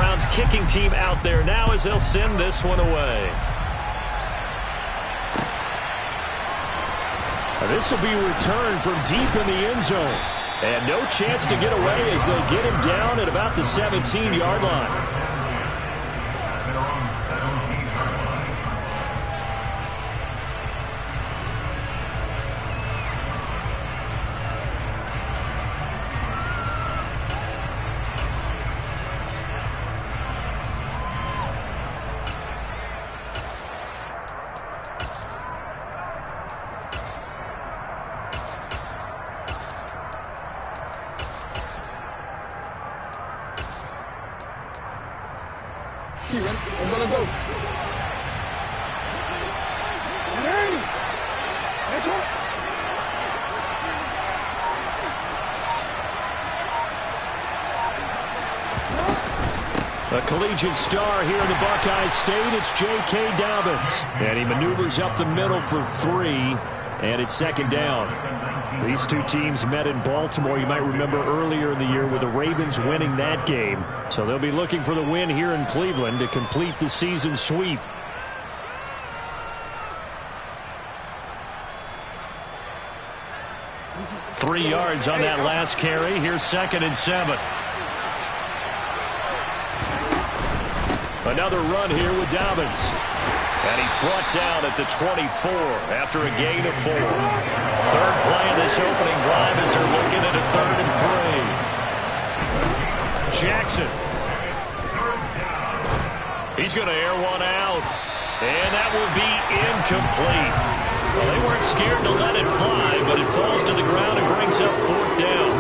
Browns kicking team out there now as they'll send this one away. This will be returned from deep in the end zone. And no chance to get away as they get him down at about the 17-yard line. I'm gonna go. A collegiate star here in the Buckeye State, it's J.K. Dobbins. And he maneuvers up the middle for 3, and it's second down. These two teams met in Baltimore, you might remember earlier in the year, with the Ravens winning that game. So they'll be looking for the win here in Cleveland to complete the season sweep. Three yards on that last carry. Here's 2nd and 7. Another run here with Dobbins. And he's brought down at the 24 after a gain of 4. Third play of this opening drive as they're looking at a 3rd and 3. Jackson. He's going to air one out. And that will be incomplete. Well, they weren't scared to let it fly, but it falls to the ground and brings up 4th down.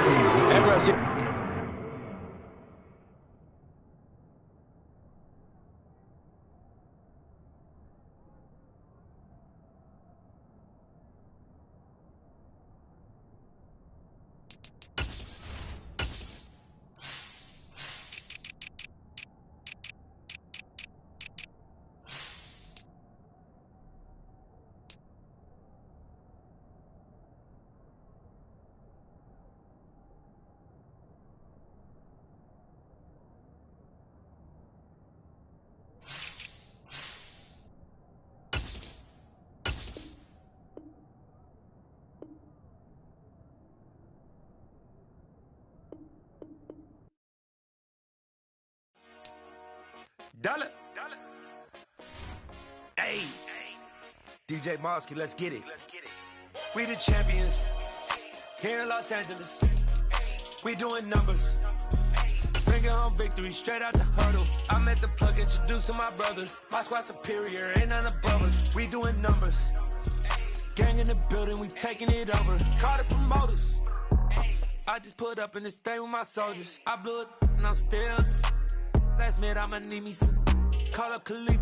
Dollar. Hey. DJ Mosky, let's get it. We the champions here in Los Angeles. We doing numbers. Bringing home victory straight out the huddle. I'm at the plug, introduced to my brother. My squad superior, ain't none above us. We doing numbers. Gang in the building, we taking it over. Call the promoters. I just put up in this thing with my soldiers. I blew it and I'm still. Last minute, I'ma need me some. Call up Khalifa.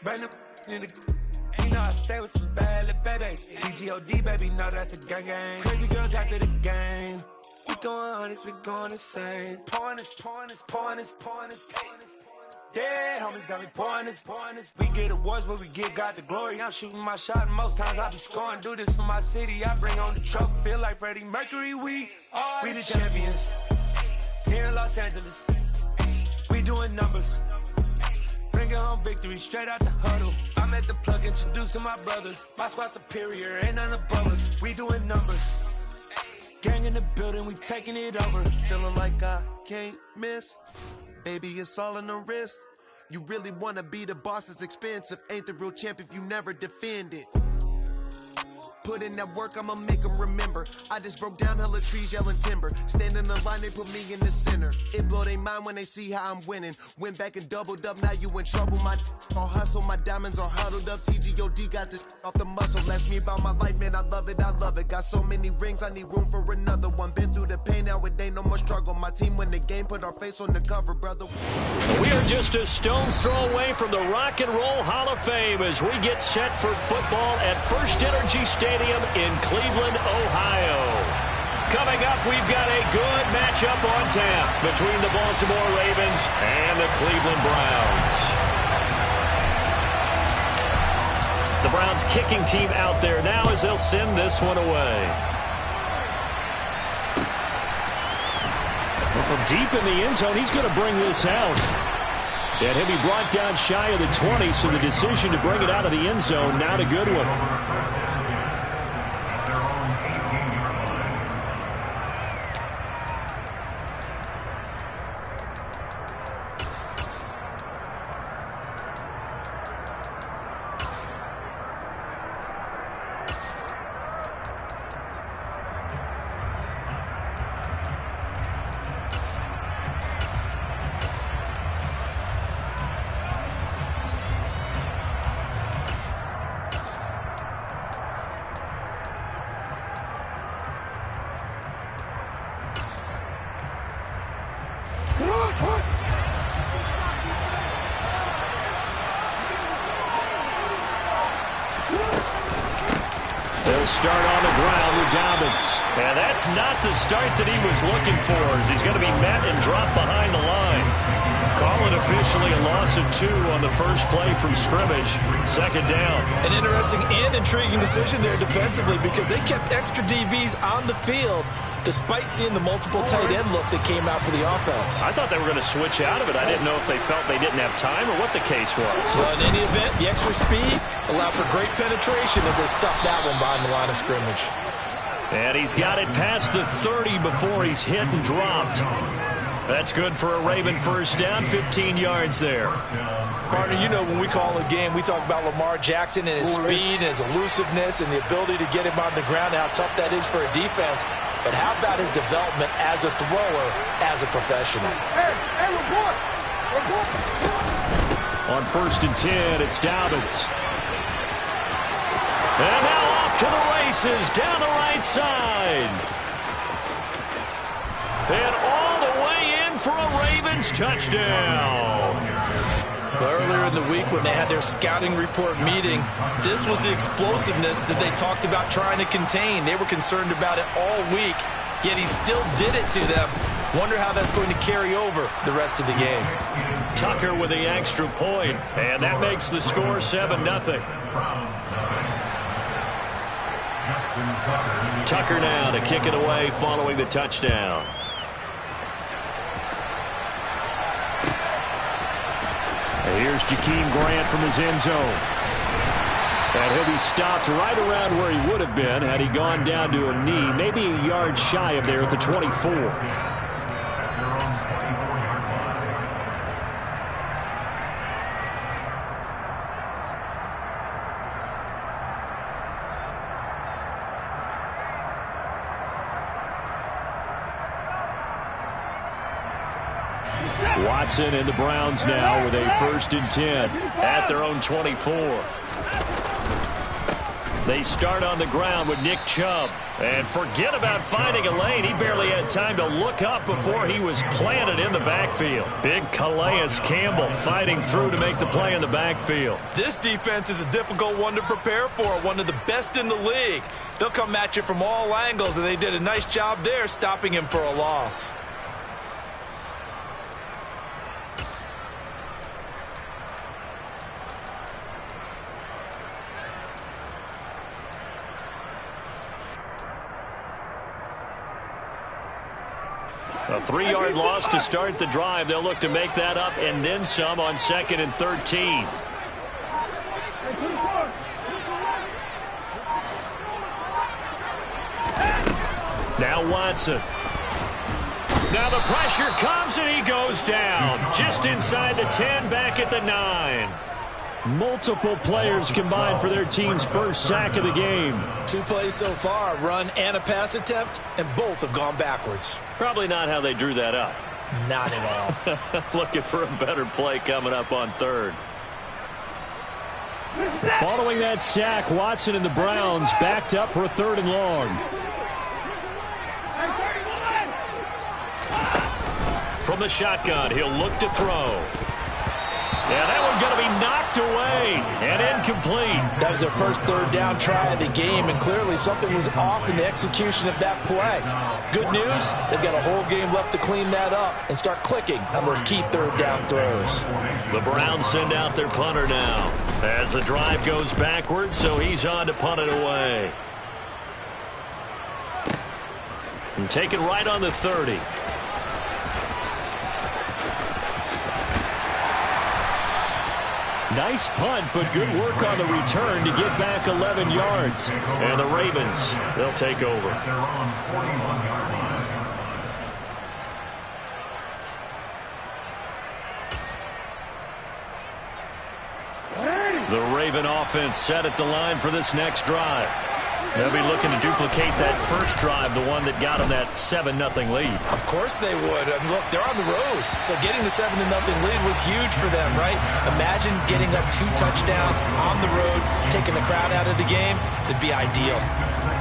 Bring the in the. You know I stay with some bad little baby. TGOD, baby, know that's a gang. Crazy girls after the game. We doing honest, we going insane. Pouring this. Yeah, homies got me pouring this. We get awards, but we give God the glory. I'm shooting my shot, and most times I be scoring. Do this for my city, I bring on the trophy. Feel like Freddie Mercury, we the champions. Here in Los Angeles. We doing numbers. Bringing home victory straight out the huddle. I'm at the plug, introduced to my brother. My squad superior, ain't none above us. We doing numbers. Gang in the building, we taking it over. Feeling like I can't miss. Baby, it's all in the wrist. You really wanna be the boss, it's expensive. Ain't the real champ if you never defend it. Put in that work, I'ma make them remember. I just broke down hella trees, yelling timber. Stand in the line, they put me in the center. It blow they mind when they see how I'm winning. Went back and doubled up, now you in trouble. My all hustle, my diamonds are huddled up. TGOD got this off the muscle. Ask me about my life, man, I love it. Got so many rings, I need room for another one. Been through the pain, now it ain't no more struggle. My team win the game, put our face on the cover, brother. We are just a stone's throw away from the Rock and Roll Hall of Fame as we get set for football at First Energy Stadium in Cleveland, Ohio. Coming up, we've got a good matchup on tap between the Baltimore Ravens and the Cleveland Browns. The Browns kicking team out there now as they'll send this one away. Well, from deep in the end zone, he's going to bring this out. And he'll be brought down shy of the 20, so the decision to bring it out of the end zone, not a good one. They'll start on the ground with Dobbins. And that's not the start that he was looking for, as he's going to be met and dropped behind the line. Call it officially a loss of 2 on the first play from scrimmage. Second down. An interesting and intriguing decision there defensively, because they kept extra DBs on the field despite seeing the multiple tight end look that came out for the offense. I thought they were going to switch out of it. I didn't know if they felt they didn't have time or what the case was. Well, in any event, the extra speed allowed for great penetration as they stuffed that one behind the line of scrimmage. And he's got it past the 30 before he's hit and dropped. That's good for a Raven first down, 15 yards there. Partner, you know when we call a game, we talk about Lamar Jackson and his speed and his elusiveness and the ability to get him on the ground and how tough that is for a defense. But how about his development as a thrower, as a professional? Hey, report! On 1st and 10, it's Dobbins. And now off to the races down the right side. And all the way in for a Ravens touchdown. Earlier in the week when they had their scouting report meeting, this was the explosiveness that they talked about trying to contain. They were concerned about it all week, yet he still did it to them. Wonder how that's going to carry over the rest of the game. Tucker with the extra point, and that makes the score 7-0. Tucker now to kick it away following the touchdown. Here's Jakeem Grant from his end zone. And he'll be stopped right around where he would have been had he gone down to a knee, maybe a yard shy of there at the 24. Watson and the Browns now with a 1st and 10 at their own 24. They start on the ground with Nick Chubb. And forget about finding a lane. He barely had time to look up before he was planted in the backfield. Big Calais Campbell fighting through to make the play in the backfield. This defense is a difficult one to prepare for, one of the best in the league. They'll come at you from all angles, and they did a nice job there stopping him for a loss. A 3-yard loss to start the drive. They'll look to make that up and then some on 2nd and 13. Now Watson. Now the pressure comes and he goes down. Just inside the 10, back at the 9. Multiple players combined for their team's first sack of the game. 2 plays so far, run and a pass attempt, and both have gone backwards. Probably not how they drew that up. Not at all. Looking for a better play coming up on 3rd. Following that sack, Watson and the Browns backed up for a 3rd and long. From the shotgun, he'll look to throw. Yeah, that one's going to be knocked away and incomplete. That was their first 3rd down try of the game, and clearly something was off in the execution of that play. Good news, they've got a whole game left to clean that up and start clicking on those key 3rd down throws. The Browns send out their punter now as the drive goes backwards, so he's on to punt it away. And take it right on the 30. Nice punt, but good work on the return to get back 11 yards. And the Ravens, they'll take over. The Raven offense set at the line for this next drive. They'll be looking to duplicate that first drive, the one that got them that 7-0 lead. Of course they would. And look, they're on the road. So getting the 7-0 lead was huge for them, right? Imagine getting up 2 touchdowns on the road, taking the crowd out of the game. It'd be ideal.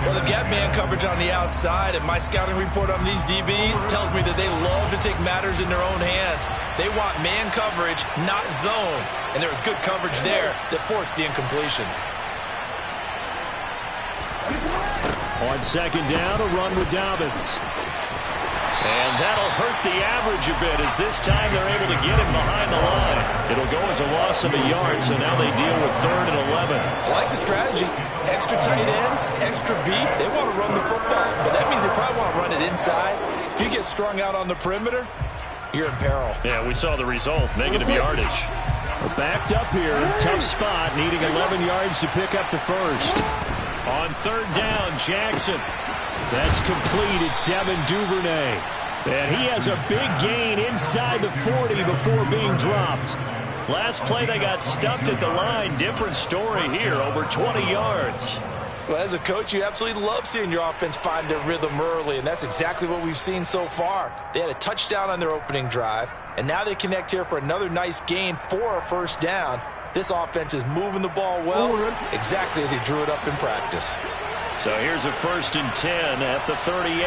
Well, they've got man coverage on the outside, and my scouting report on these DBs tells me that they love to take matters in their own hands. They want man coverage, not zone. And there was good coverage there that forced the incompletion. On second down, a run with Dobbins. And that'll hurt the average a bit, as this time they're able to get him behind the line. It'll go as a loss of a yard, so now they deal with 3rd and 11. I like the strategy. Extra tight ends, extra beef. They want to run the football, but that means they probably want to run it inside. If you get strung out on the perimeter, you're in peril. Yeah, we saw the result, negative yardage. We're backed up here, tough spot, needing 11 yards to pick up the first. On 3rd down, Jackson. That's complete. It's Devin Duvernay. And he has a big gain inside the 40 before being dropped. Last play, they got stuffed at the line. Different story here, over 20 yards. Well, as a coach, you absolutely love seeing your offense find their rhythm early, and that's exactly what we've seen so far. They had a touchdown on their opening drive, and now they connect here for another nice gain for a first down. This offense is moving the ball well, exactly as he drew it up in practice. So here's a 1st and 10 at the 38.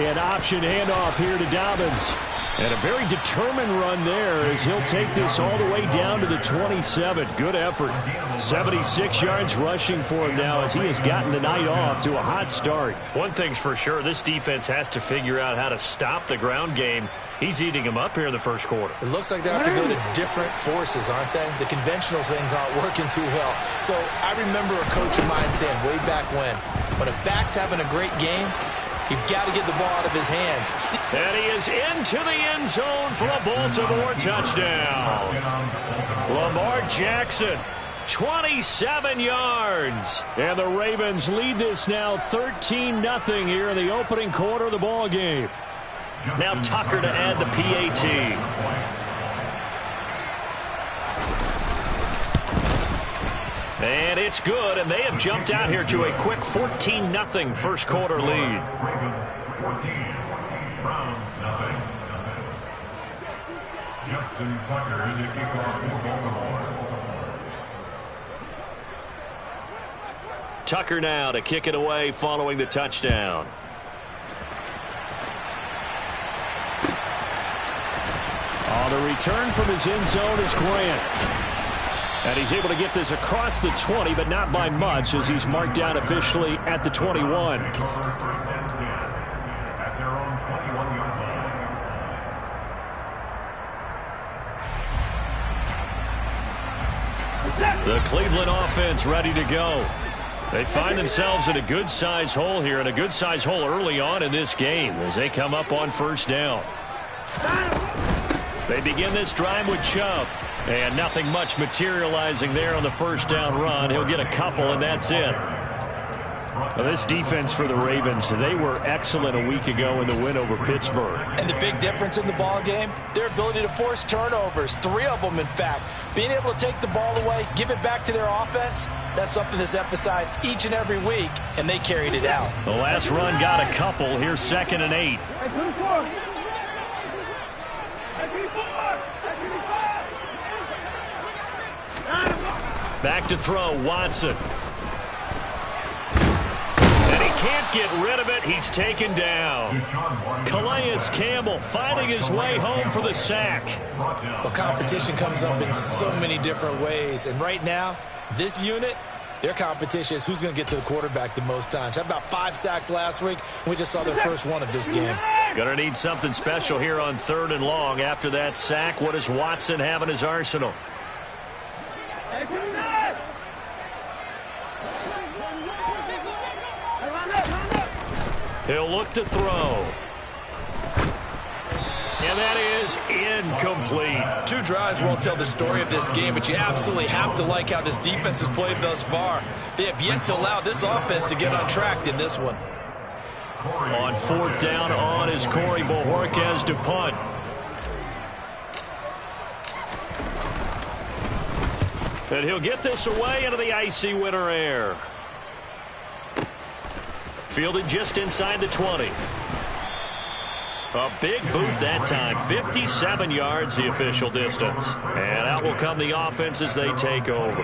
An option handoff here to Dobbins. And a very determined run there as he'll take this all the way down to the 27. Good effort. 76 yards rushing for him now as he has gotten the night off to a hot start. One thing's for sure, this defense has to figure out how to stop the ground game. He's eating them up here in the first quarter. It looks like they have to go to different forces, aren't they? The conventional things aren't working too well. So I remember a coach of mine saying way back when a back's having a great game, you've got to get the ball out of his hands. And he is into the end zone for a Baltimore touchdown. Lamar Jackson, 27 yards. And the Ravens lead this now 13-0 here in the opening quarter of the ball game. Now Tucker to add the PAT. And it's good, and they have jumped out here to a quick 14-0 first quarter lead. Justin Tucker, the kickoff for Baltimore. Tucker now to kick it away following the touchdown. On the return from his end zone is Grant. And he's able to get this across the 20, but not by much, as he's marked down officially at the 21. The Cleveland offense ready to go. They find themselves in a good-sized hole here, and a good-sized hole early on in this game as they come up on first down. They begin this drive with Chubb. And nothing much materializing there on the first down run. He'll get a couple, and that's it. Well, this defense for the Ravens, they were excellent a week ago in the win over Pittsburgh. And the big difference in the ball game, their ability to force turnovers, 3 of them in fact. Being able to take the ball away, give it back to their offense, that's something that's emphasized each and every week, and they carried it out. The last run got a couple. Here's 2nd and 8. Back to throw, Watson. And he can't get rid of it. He's taken down. Calais Campbell finding his way home for the sack. Well, competition comes up in so many different ways. And right now, this unit, their competition is who's going to get to the quarterback the most times. Had about 5 sacks last week. We just saw their first one of this game. Going to need something special here on 3rd and long. After that sack, what does Watson have in his arsenal? He'll look to throw. And that is incomplete. 2 drives won't tell the story of this game, but you absolutely have to like how this defense has played thus far. They have yet to allow this offense to get on track in this one. On 4th down on is Corey Bojorquez to punt. And he'll get this away into the icy winter air. Fielded just inside the 20. A big boot that time. 57 yards the official distance. And out will come the offense as they take over.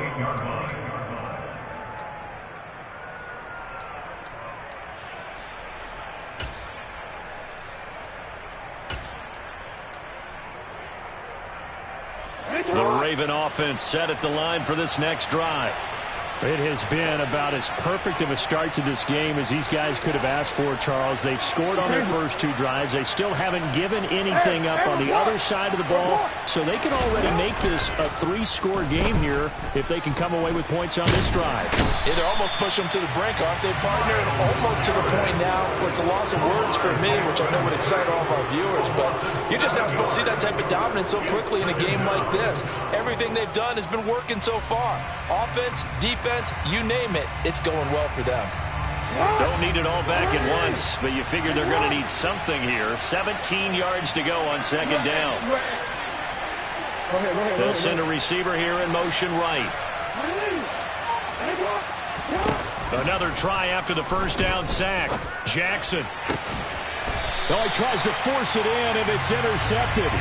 The Raven offense set at the line for this next drive. It has been about as perfect of a start to this game as these guys could have asked for, Charles. They've scored on their first 2 drives. They still haven't given anything up on the other side of the ball, so they can already make this a 3-score game here if they can come away with points on this drive. Yeah, they're almost pushing them to the brink, aren't they, partner? Almost to the point now where it's a loss of words for me, which I know would excite all of our viewers, but you're just not supposed to see that type of dominance so quickly in a game like this. Everything they've done has been working so far. Offense, defense, you name it, it's going well for them. Don't need it all back at once, but you figure they're going to need something here. 17 yards to go on 2nd down. They'll send a receiver here in motion right. Another try after the 1st down sack. Jackson. Oh, he tries to force it in, and it's intercepted.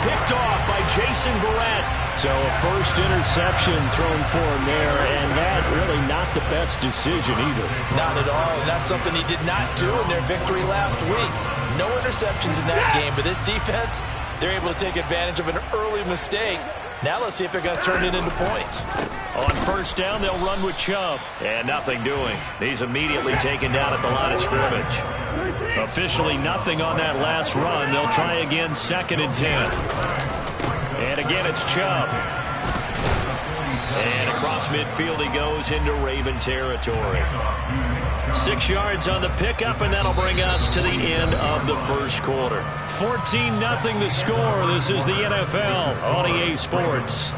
Picked off by Jason Verrett. So a first interception thrown for him there, and that really not the best decision either. Not at all, and that's something he did not do in their victory last week. No interceptions in that game, but this defense, they're able to take advantage of an early mistake. Now let's see if they're going to turn it into points. On 1st down, they'll run with Chubb. And nothing doing. He's immediately taken down at the line of scrimmage. Officially nothing on that last run. They'll try again 2nd and 10. And again, it's Chubb. And across midfield he goes into Raven territory. 6 yards on the pickup, and that'll bring us to the end of the 1st quarter. 14-0 the score. This is the NFL on EA Sports.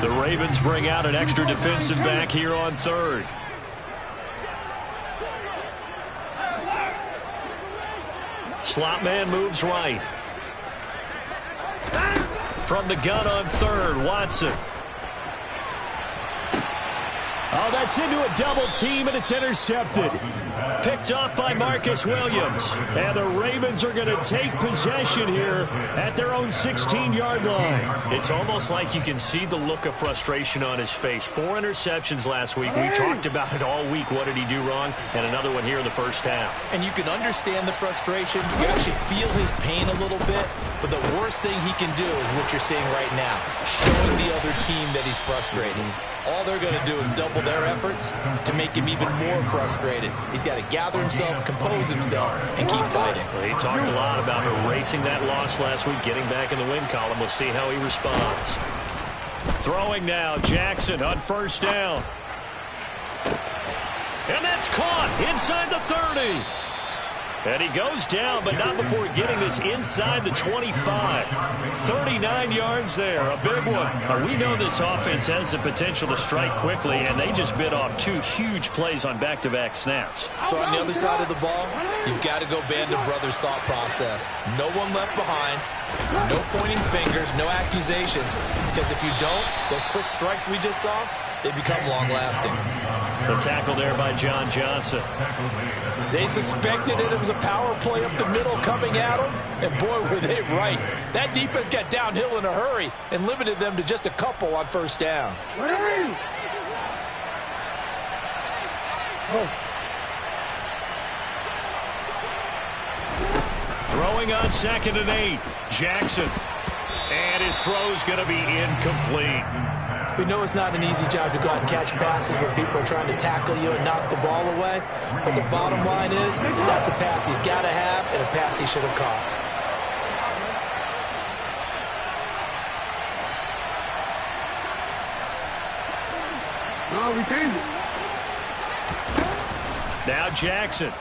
The Ravens bring out an extra defensive back here on 3rd. Slot man moves right. From the gun on 3rd, Watson. Oh, that's into a double team, and it's intercepted. Picked off by Marcus Williams. And the Ravens are going to take possession here at their own 16-yard line. It's almost like you can see the look of frustration on his face. 4 interceptions last week. We talked about it all week. What did he do wrong? And another one here in the 1st half. And you can understand the frustration. You actually feel his pain a little bit. But the worst thing he can do is what you're seeing right now, showing the other team that he's frustrated. All they're going to do is double their efforts to make him even more frustrated. He's got to gather himself, compose himself, and keep fighting. Well, he talked a lot about erasing that loss last week, getting back in the win column. We'll see how he responds. Throwing now, Jackson on 1st down. And that's caught inside the 30. And he goes down, but not before getting this inside the 25. 39 yards there, a big one. We know this offense has the potential to strike quickly, and they just bit off 2 huge plays on back-to-back snaps. So on the other side of the ball, you've got to go Band of Brothers thought process. No one left behind, no pointing fingers, no accusations. Because if you don't, those quick strikes we just saw, they become long-lasting. The tackle there by John Johnson. They suspected it was a power play up the middle coming at them, and boy, were they right. That defense got downhill in a hurry and limited them to just a couple on 1st down. Throwing on 2nd and 8. Jackson. And his throw's going to be incomplete. We know it's not an easy job to go out and catch passes when people are trying to tackle you and knock the ball away. But the bottom line is, that's a pass he's got to have and a pass he should have caught. No, we changed it. Now Jackson.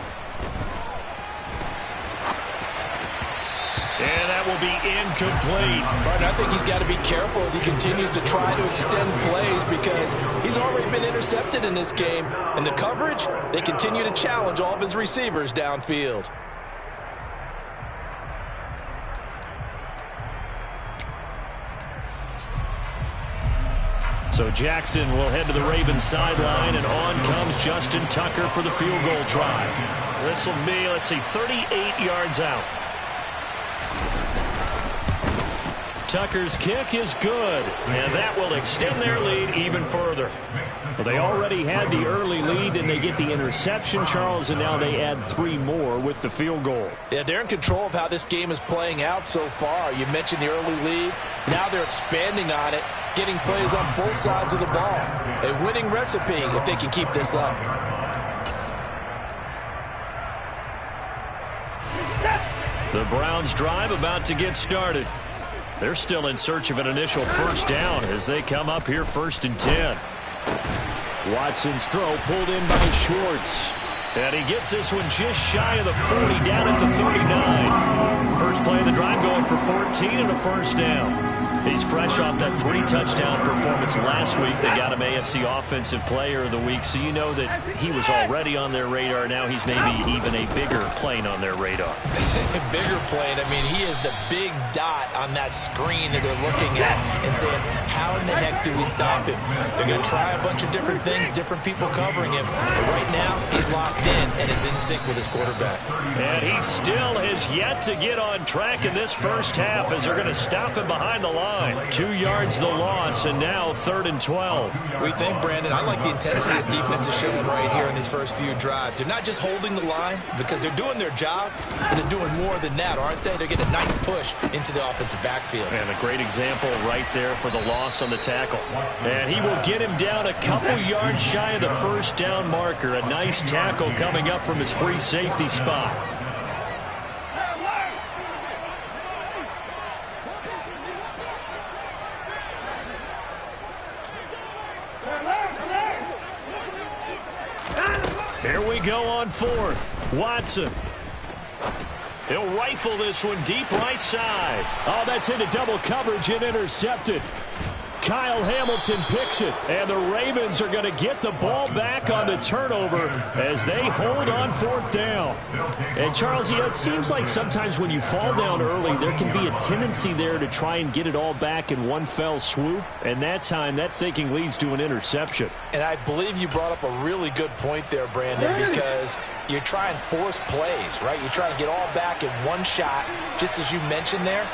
And that will be incomplete. But I think he's got to be careful as he continues to try to extend plays because he's already been intercepted in this game. And the coverage, they continue to challenge all of his receivers downfield. So Jackson will head to the Ravens sideline, and on comes Justin Tucker for the field goal try. This will be, let's see, 38 yards out. Tucker's kick is good, and that will extend their lead even further. Well, they already had the early lead, and they get the interception, Charles, and now they add 3 more with the field goal. Yeah, they're in control of how this game is playing out so far. You mentioned the early lead. Now they're expanding on it, getting plays on both sides of the ball. A winning recipe if they can keep this up. The Browns drive about to get started. They're still in search of an initial first down as they come up here 1st and 10. Watson's throw pulled in by Schwartz. And he gets this one just shy of the 40, down at the 39. First play of the drive going for 14 and a first down. He's fresh off that 3-touchdown performance last week. They got him AFC Offensive Player of the Week, so you know that he was already on their radar. Now he's maybe even a bigger plane on their radar. Bigger plane. I mean, he is the big dot on that screen that they're looking at and saying, how in the heck do we stop him? They're going to try a bunch of different things, different people covering him. But right now, he's locked in and is in sync with his quarterback. And he still has yet to get on track in this first half as they're going to stop him behind the line. 2 yards the loss, and now 3rd and 12. We think, Brandon, I like the intensity this defense is showing right here in these first few drives. They're not just holding the line because they're doing their job, but they're doing more than that, aren't they? They're getting a nice push into the offensive backfield. And a great example right there for the loss on the tackle. And he will get him down a couple yards shy of the first down marker. A nice tackle coming up from his free safety spot. Here we go on 4th. Watson. He'll rifle this one deep right side. Oh, that's into double coverage and intercepted. Kyle Hamilton picks it, and the Ravens are going to get the ball back on the turnover as they hold on 4th down. And, Charles, it seems like sometimes when you fall down early, there can be a tendency there to try and get it all back in one fell swoop. And that time, that thinking leads to an interception. And I believe you brought up a really good point there, Brandon, because you try and force plays, right? You try and get all back in one shot, just as you mentioned there.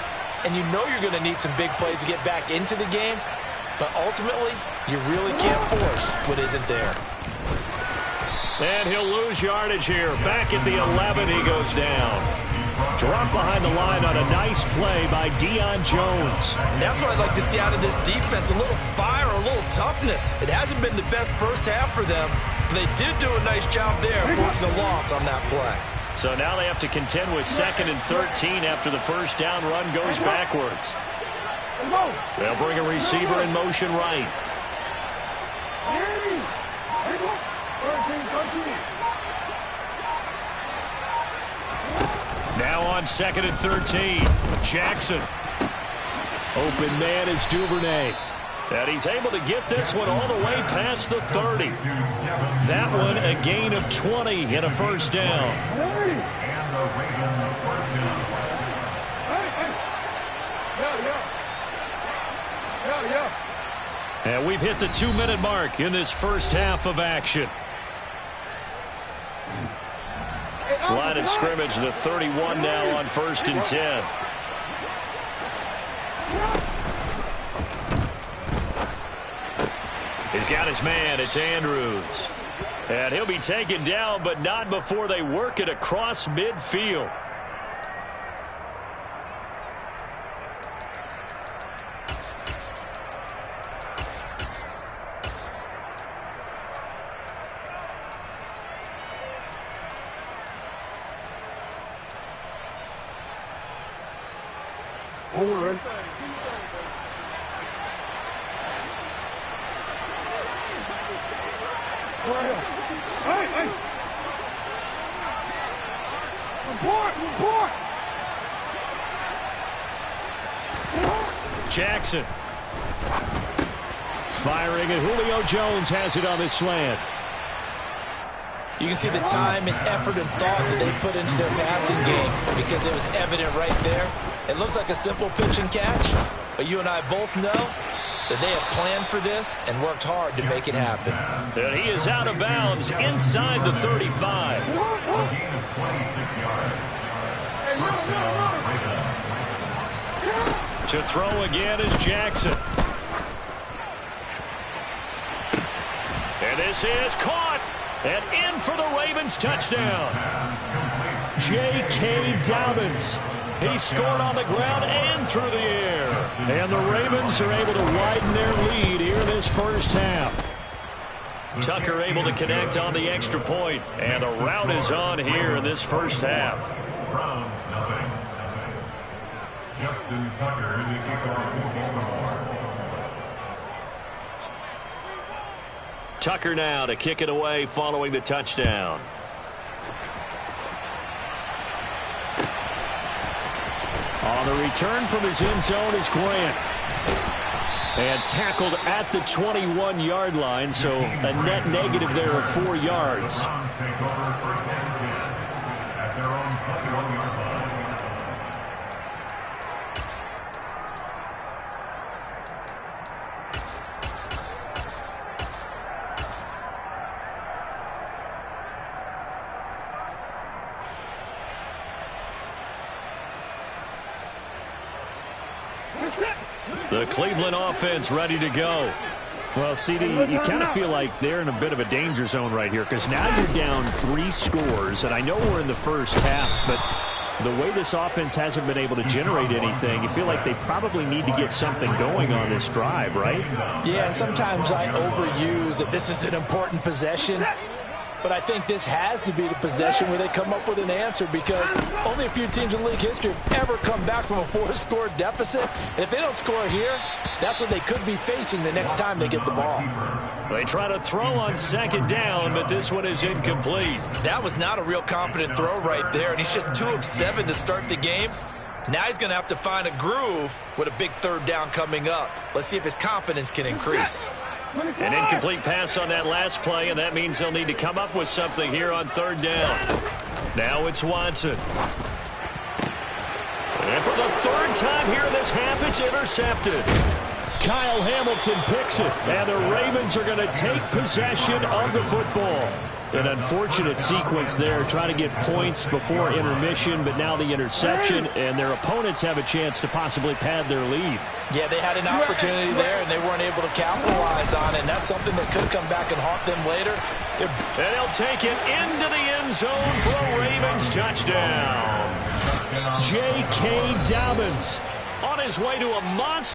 And you know you're going to need some big plays to get back into the game. But ultimately, you really can't force what isn't there. And he'll lose yardage here. Back at the 11, he goes down. Drop behind the line on a nice play by Deion Jones. And that's what I'd like to see out of this defense. A little fire, a little toughness. It hasn't been the best first half for them. But they did do a nice job there, forcing a loss on that play. So now they have to contend with 2nd and 13 after the first down run goes backwards. They'll bring a receiver in motion right. Now on 2nd and 13. Jackson. Open man is Duvernay. And he's able to get this one all the way past the 30. That one a gain of 20 and a first down. And we've hit the 2-minute mark in this first half of action. Line of scrimmage, the 31 now on 1st and 10. He's got his man. It's Andrews. And he'll be taken down, but not before they work it across midfield. Over it. Hey! Report! Jackson. Firing, and Julio Jones has it on the slant. You can see the time and effort and thought that they put into their passing game because it was evident right there. It looks like a simple pitch and catch, but you and I both know that they have planned for this and worked hard to make it happen. And he is out of bounds inside the 35. A gain of 26 yards. First down, Ravens. To throw again is Jackson. And this is caught. And in for the Ravens touchdown. J.K. Dobbins. He scored on the ground and through the air. And the Ravens are able to widen their lead here in this first half. Tucker able to connect on the extra point. And the rout is on here in this first half. Browns, nothing. Justin Tucker in the kickoff for Baltimore. Tucker now to kick it away following the touchdown. On the return from his end zone is Grant. And tackled at the 21-yard line, so a net negative there of 4 yards. Browns take over first and 10 at their own 21-yard line. The Cleveland offense ready to go. Well, CD, you kind of feel like they're in a bit of a danger zone right here because now you're down 3 scores, and I know we're in the first half, but the way this offense hasn't been able to generate anything, you feel like they probably need to get something going on this drive, right? Yeah, and sometimes I overuse that this is an important possession. But I think this has to be the possession where they come up with an answer because only a few teams in league history have ever come back from a 4-score deficit. And if they don't score here, that's what they could be facing the next time they get the ball. They try to throw on second down, but this one is incomplete. That was not a real confident throw right there, and he's just 2 of 7 to start the game. Now he's going to have to find a groove with a big third down coming up. Let's see if his confidence can increase. An incomplete pass on that last play, and that means they'll need to come up with something here on third down. Now it's Watson. And for the third time here in this half, it's intercepted. Kyle Hamilton picks it, and the Ravens are going to take possession of the football. An unfortunate sequence there, trying to get points before intermission, but now the interception, and their opponents have a chance to possibly pad their lead. Yeah, they had an opportunity there, and they weren't able to capitalize on it, and that's something that could come back and haunt them later. And they'll take it into the end zone for a Ravens touchdown. J.K. Dobbins on his way to a monster.